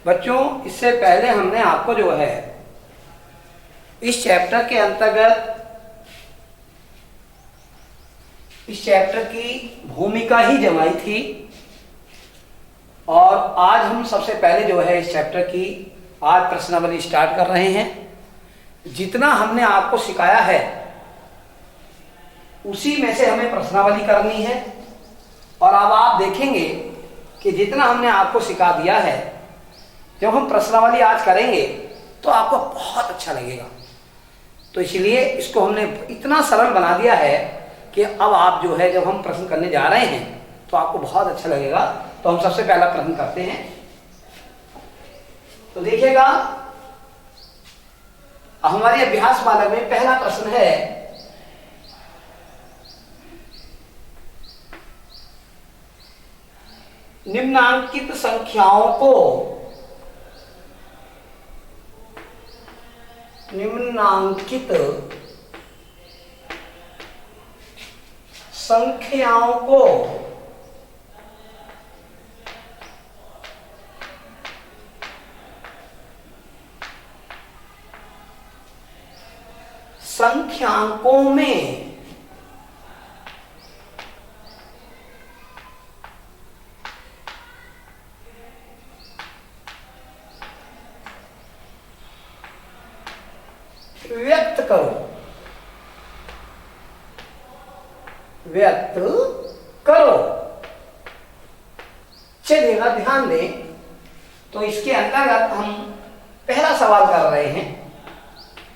बच्चों, इससे पहले हमने आपको जो है इस चैप्टर के अंतर्गत इस चैप्टर की भूमिका ही जमाई थी और आज हम सबसे पहले जो है इस चैप्टर की आज प्रश्नावली स्टार्ट कर रहे हैं। जितना हमने आपको सिखाया है उसी में से हमें प्रश्नावली करनी है और अब आप देखेंगे कि जितना हमने आपको सिखा दिया है, जब हम प्रश्नावली आज करेंगे तो आपको बहुत अच्छा लगेगा। तो इसलिए इसको हमने इतना सरल बना दिया है कि अब आप जो है जब हम प्रश्न करने जा रहे हैं तो आपको बहुत अच्छा लगेगा। तो हम सबसे पहला प्रश्न करते हैं। तो देखिएगा, हमारी अभ्यास माला में पहला प्रश्न है, निम्नांकित संख्याओं को संख्यांकों में व्यक्त करो। चलिएगा, ध्यान दें। तो इसके अंतर्गत हम पहला सवाल कर रहे हैं।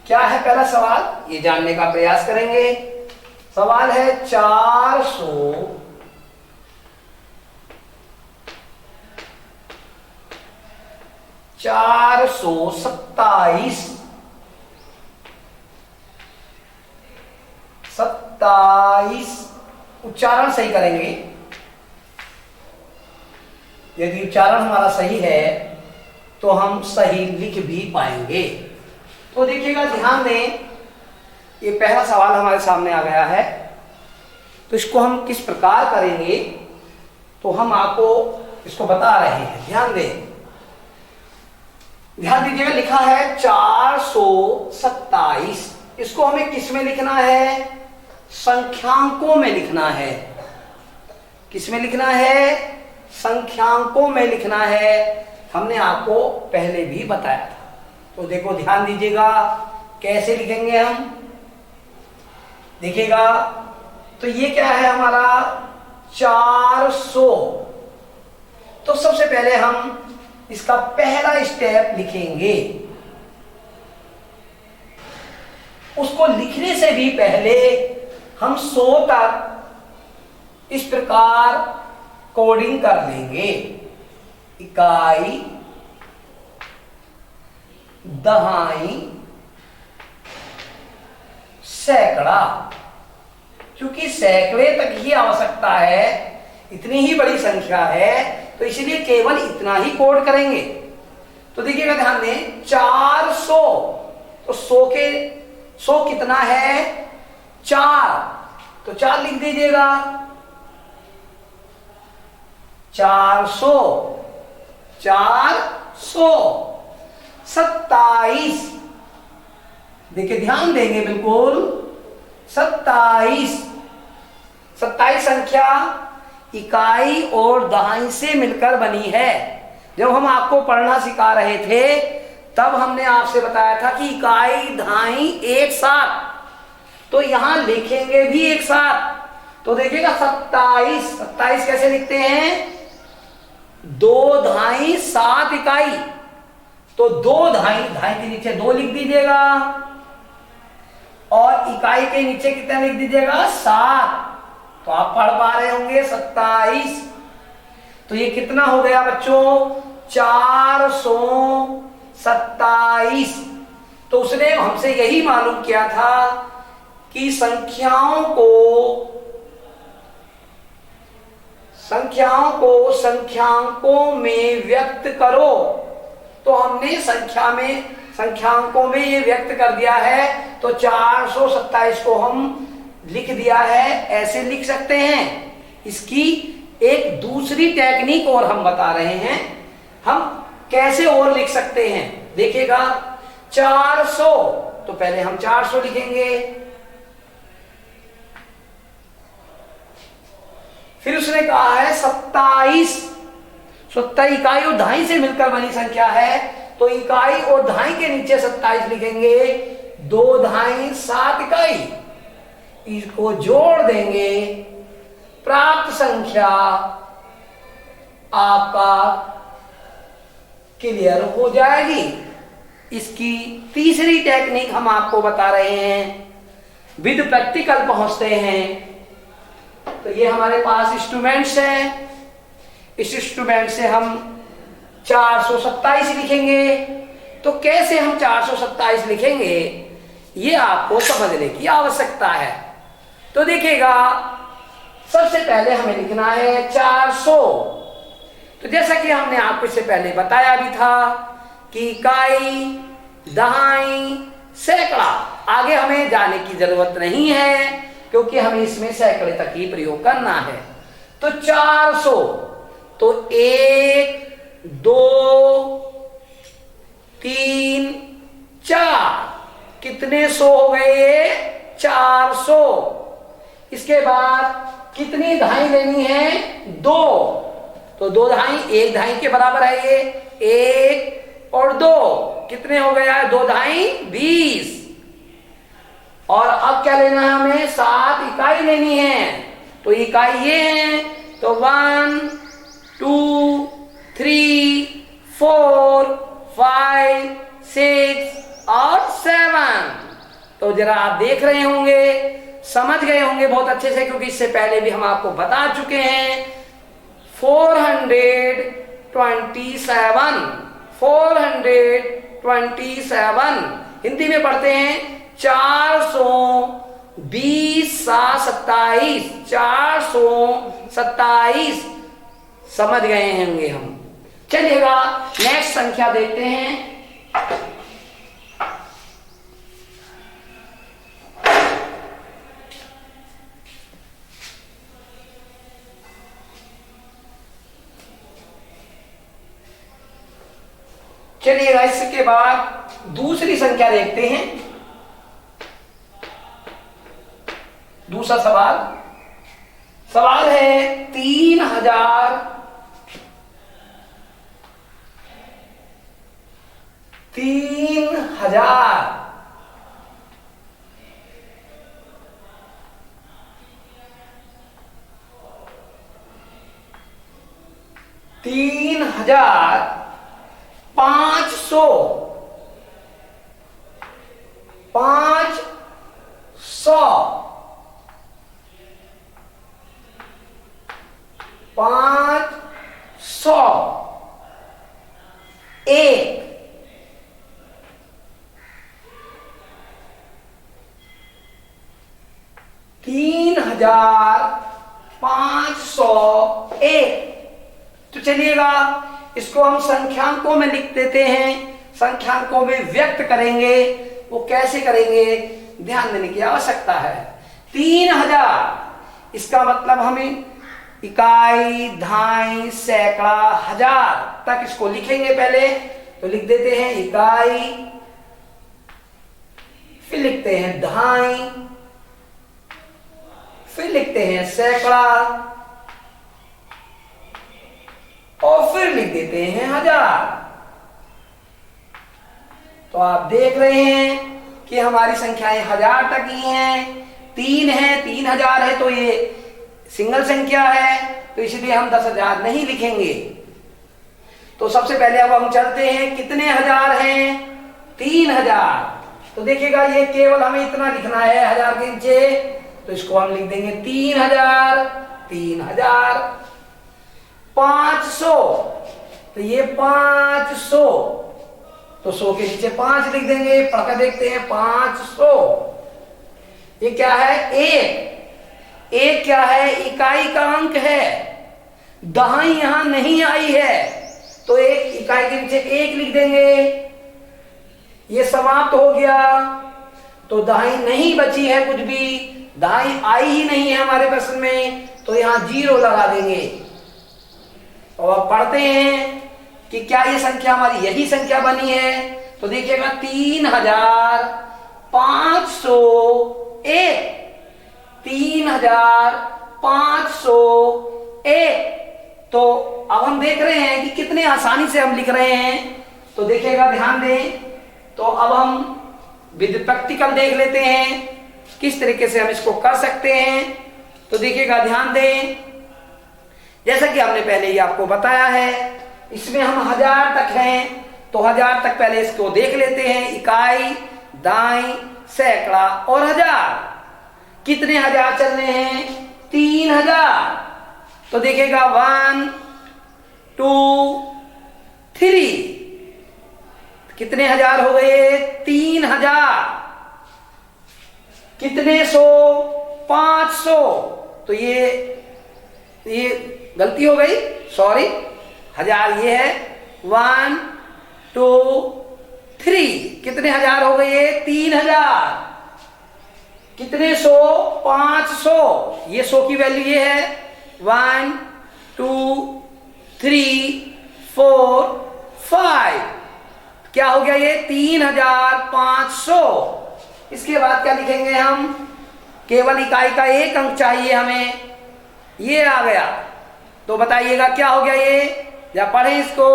क्या है पहला सवाल, ये जानने का प्रयास करेंगे। सवाल है 427 उच्चारण सही करेंगे। यदि उच्चारण हमारा सही है तो हम सही लिख भी पाएंगे। तो देखिएगा, ध्यान दें, ये पहला सवाल हमारे सामने आ गया है। तो इसको हम किस प्रकार करेंगे तो हम आपको इसको बता रहे हैं। ध्यान दीजिएगा, लिखा है 427। इसको हमें किस में लिखना है? संख्यांकों में लिखना है। किस में लिखना है? संख्यांकों में लिखना है। हमने आपको पहले भी बताया था। तो देखो, ध्यान दीजिएगा, कैसे लिखेंगे हम। देखिएगा, तो ये क्या है हमारा 400। तो सबसे पहले हम इसका पहला स्टेप लिखेंगे। उसको लिखने से भी पहले हम 100 तक इस प्रकार कोडिंग कर लेंगे। इकाई, दहाई, सैकड़ा। क्योंकि सैकड़े तक ही आवश्यकता है, इतनी ही बड़ी संख्या है, तो इसलिए केवल इतना ही कोड करेंगे। तो देखिएगा, ध्यान दें, 400। तो 100 कितना है? 4। तो 4 लिख दीजिएगा। 27। देखिए, ध्यान देंगे बिल्कुल। 27 संख्या इकाई और दहाई से मिलकर बनी है। जब हम आपको पढ़ना सिखा रहे थे तब हमने आपसे बताया था कि इकाई दहाई एक साथ, तो यहां लिखेंगे भी एक साथ। तो देखिएगा, 27 कैसे लिखते हैं? 2 दहाई 7 इकाई। तो 2 दहाई के नीचे 2 लिख दीजिएगा और इकाई के नीचे कितना लिख दीजिएगा? 7। तो आप पढ़ पा रहे होंगे 27। तो ये कितना हो गया बच्चों? 427। तो उसने हमसे यही मालूम किया था कि संख्याओं को संख्यांकों में व्यक्त करो। तो हमने संख्यांकों में ये व्यक्त कर दिया है। तो 427 को हम लिख दिया है। ऐसे लिख सकते हैं। इसकी एक दूसरी टेक्निक और हम बता रहे हैं। हम कैसे और लिख सकते हैं, देखिएगा 400, तो पहले हम 400 लिखेंगे, फिर उसने कहा है 27, इकाई और दहाई से मिलकर बनी संख्या है, तो इकाई और दहाई के नीचे 27 लिखेंगे, 2 दहाई 7 इकाई, इसको जोड़ देंगे, प्राप्त संख्या आपका क्लियर हो जाएगी। इसकी तीसरी टेक्निक हम आपको बता रहे हैं, विद प्रैक्टिकल पहुंचते हैं। तो ये हमारे पास इंस्ट्रूमेंट्स हैं, इस इंस्ट्रूमेंट से हम 427 लिखेंगे। तो कैसे हम 427 लिखेंगे ये आपको समझने की आवश्यकता है। तो देखिएगा सबसे पहले हमें लिखना है 400। तो जैसा कि हमने आपको इससे पहले बताया भी था कि इकाई, दहाई, सैकड़ा, आगे हमें जाने की जरूरत नहीं है क्योंकि हमें इसमें सैकड़े तक ही प्रयोग करना है। तो 400, तो 1 2 3 4, कितने 100 हो गए? 400। इसके बाद कितनी दहाई लेनी है? 2, तो 2 दहाई 1 दहाई के बराबर है ये, 1 और 2 कितने हो गया? 2 दहाई 20। और अब क्या लेना है हमें? 7 इकाई लेनी है। तो इकाई ये है, तो 1 2 3 4 5 6 और 7। तो जरा आप देख रहे होंगे, समझ गए होंगे बहुत अच्छे से, क्योंकि इससे पहले भी हम आपको बता चुके हैं। 427 हिंदी में पढ़ते हैं 420 27, 427 समझ गए होंगे हम। चलिएगा नेक्स्ट संख्या देखते हैं। चलिएगा इसके बाद दूसरी संख्या देखते हैं। दूसरा सवाल है 3000 500 1 3501। तो चलिएगा इसको हम संख्यांकों में लिख देते हैं, संख्यांकों में व्यक्त करेंगे। वो कैसे करेंगे ध्यान देने की आवश्यकता है। 3000 इसका मतलब हमें इकाई, दहाई, सैकड़ा, हजार तक इसको लिखेंगे। पहले तो लिख देते हैं इकाई, फिर लिखते हैं दहाई, फिर लिखते हैं सैकड़ा और फिर लिख देते हैं हजार। तो आप देख रहे हैं कि हमारी संख्याएं 1000 तक ही हैं। 3 है, 3000 है, तो ये सिंगल संख्या है, तो इसलिए हम 10,000 नहीं लिखेंगे। तो सबसे पहले अब हम चलते हैं, कितने हजार हैं? 3000। तो देखिएगा ये केवल हमें इतना लिखना है 1000 के नीचे, तो इसको हम लिख देंगे 3000। 500, तो ये 500, तो 100 के नीचे 5 लिख देंगे। पढ़कर देखते हैं 500। ये क्या है? 1 क्या है? इकाई का अंक है। दहाई यहां नहीं आई है, तो 1 इकाई के नीचे 1 लिख देंगे। ये समाप्त हो गया, तो दहाई नहीं बची है कुछ भी, दहाई आई ही नहीं है हमारे प्रश्न में, तो यहां 0 लगा देंगे। और अब पढ़ते हैं कि क्या ये संख्या हमारी यही संख्या बनी है। तो देखिएगा 3501, 3501। तो अब हम देख रहे हैं कि कितने आसानी से हम लिख रहे हैं। तो देखिएगा, ध्यान दें। तो अब हम विद प्रैक्टिकल देख लेते हैं किस तरीके से हम इसको कर सकते हैं। तो देखिएगा, ध्यान दें। जैसा कि हमने पहले ही आपको बताया है, इसमें हम 1000 तक हैं, तो 1000 तक पहले इसको देख लेते हैं। इकाई, दाई, सैकड़ा और हजार। कितने हजार चलने हैं? 3000। तो देखिएगा 1 2 3, कितने हजार हो गए? 3000। कितने सौ? 500। तो ये गलती हो गई, सॉरी। 1000 ये है। 1 2 3, कितने हजार हो गए? 3000। कितने सौ? 500। ये 100 की वैल्यू ये है। 1 2 3 4 5, क्या हो गया ये? 3500। इसके बाद क्या लिखेंगे हम? केवल इकाई का एक अंक चाहिए हमें, ये आ गया। तो बताइएगा क्या हो गया ये? या पढ़ें इसको।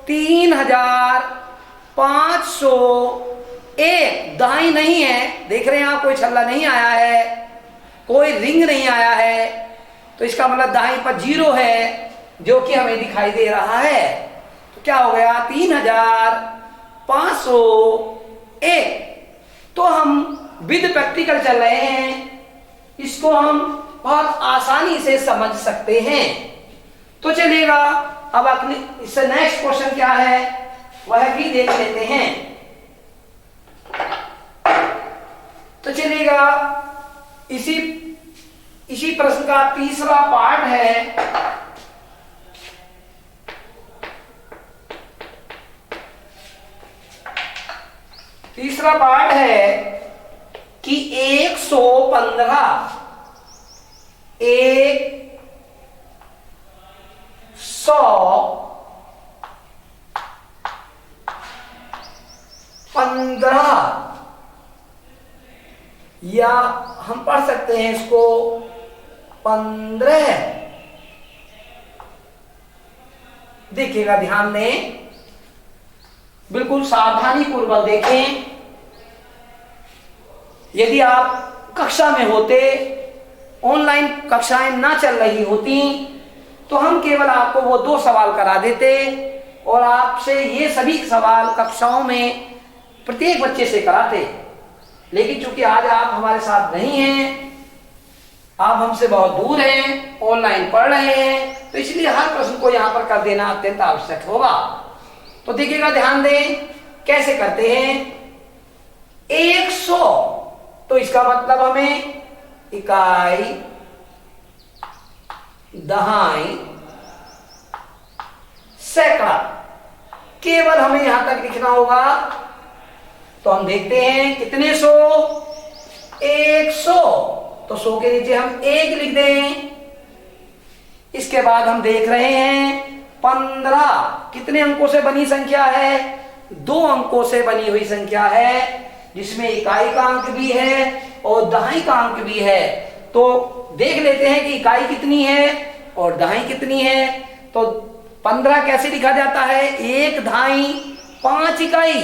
3501। दाई नहीं है, देख रहे हैं आप, कोई छल्ला नहीं आया है, कोई रिंग नहीं आया है। तो इसका मतलब दाई पर 0 है, जो कि हमें दिखाई दे रहा है। तो क्या हो गया? 3501। तो हम विद प्रैक्टिकल चल रहे हैं, इसको हम बहुत आसानी से समझ सकते हैं। तो चलिएगा, अब अपने इससे नेक्स्ट क्वेश्चन क्या है वह भी देख लेते हैं। तो चलिएगा, इसी प्रश्न का तीसरा पार्ट है। तीसरा पार्ट है कि 115 115, या हम पढ़ सकते हैं इसको 15। देखिएगा, ध्यान दें, बिल्कुल सावधानी पूर्वक देखें। यदि आप कक्षा में होते, ऑनलाइन कक्षाएं ना चल रही होती, तो हम केवल आपको वो 2 सवाल करा देते और आपसे ये सभी सवाल कक्षाओं में प्रत्येक बच्चे से कराते। लेकिन चूंकि आज आप हमारे साथ नहीं हैं, आप हमसे बहुत दूर हैं, ऑनलाइन पढ़ रहे हैं, तो इसलिए हर प्रश्न को यहां पर कर देना अत्यंत आवश्यक होगा। तो देखिएगा, ध्यान दें कैसे करते हैं। 100, तो इसका मतलब हमें इकाई, दहाई, सैकड़ा, केवल हमें यहां तक लिखना होगा। तो हम देखते हैं कितने 100? 100। तो 100 के नीचे हम 1 लिख दें। इसके बाद हम देख रहे हैं 15, कितने अंकों से बनी संख्या है? 2 अंकों से बनी हुई संख्या है, जिसमें इकाई का अंक भी है और दहाई का अंक भी है। तो देख लेते हैं कि इकाई कितनी है और दहाई कितनी है। तो 15 कैसे लिखा जाता है? 1 दहाई 5 इकाई,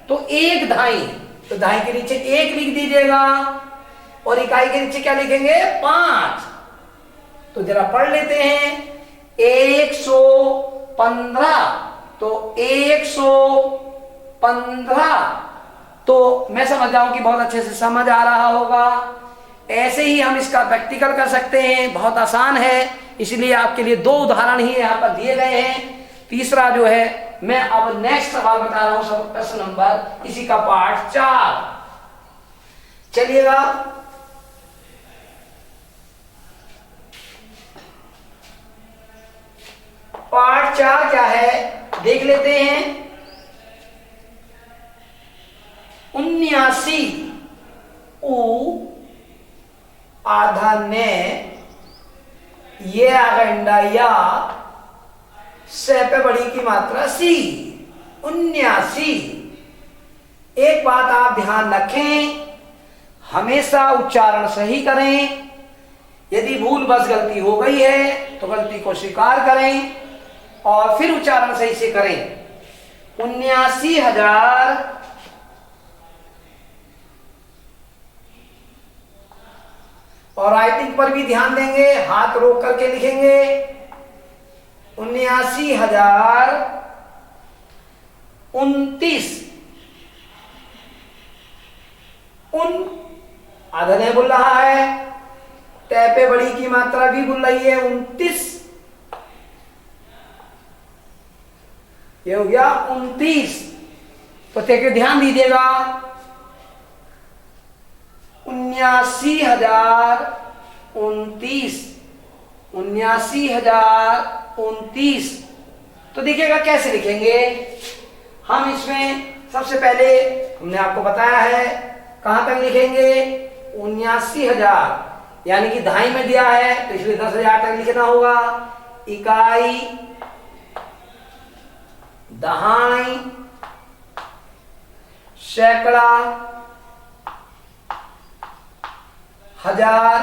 तो 1 दहाई, तो दहाई के नीचे 1 लिख दीजिएगा और इकाई के नीचे क्या लिखेंगे? 5। तो जरा पढ़ लेते हैं। 115, तो 115। तो मैं समझ रहा हूं कि बहुत अच्छे से समझ आ रहा होगा। ऐसे ही हम इसका प्रैक्टिकल कर सकते हैं, बहुत आसान है। इसलिए आपके लिए 2 उदाहरण ही यहां पर दिए गए हैं। तीसरा जो है, मैं अब नेक्स्ट सवाल बता रहा हूं, प्रश्न नंबर इसी का पार्ट 4। चलिएगा, पार्ट 4 क्या है देख लेते हैं। 79 उ आधा ने ये आ गया इंडा या से पे बड़ी की मात्रा सी, 79। एक बात आप ध्यान रखें, हमेशा उच्चारण सही करें। यदि भूल बस गलती हो गई है तो गलती को स्वीकार करें और फिर उच्चारण सही से करें। 79,000 और राइटिंग पर भी ध्यान देंगे, हाथ रोक करके लिखेंगे। 79,029। आधा नहीं बोल रहा है, तय पे बड़ी की मात्रा भी बोल रही है 29। ये हो गया 29। तो तय ध्यान दीजिएगा, 79,029, 79,029। तो देखिएगा कैसे लिखेंगे हम। इसमें सबसे पहले हमने आपको बताया है कहां तक लिखेंगे, 79,000 यानी कि दहाई में दिया है तो इसलिए 10,000 तक लिखना होगा। इकाई, दहाई, सैकड़ा, हजार,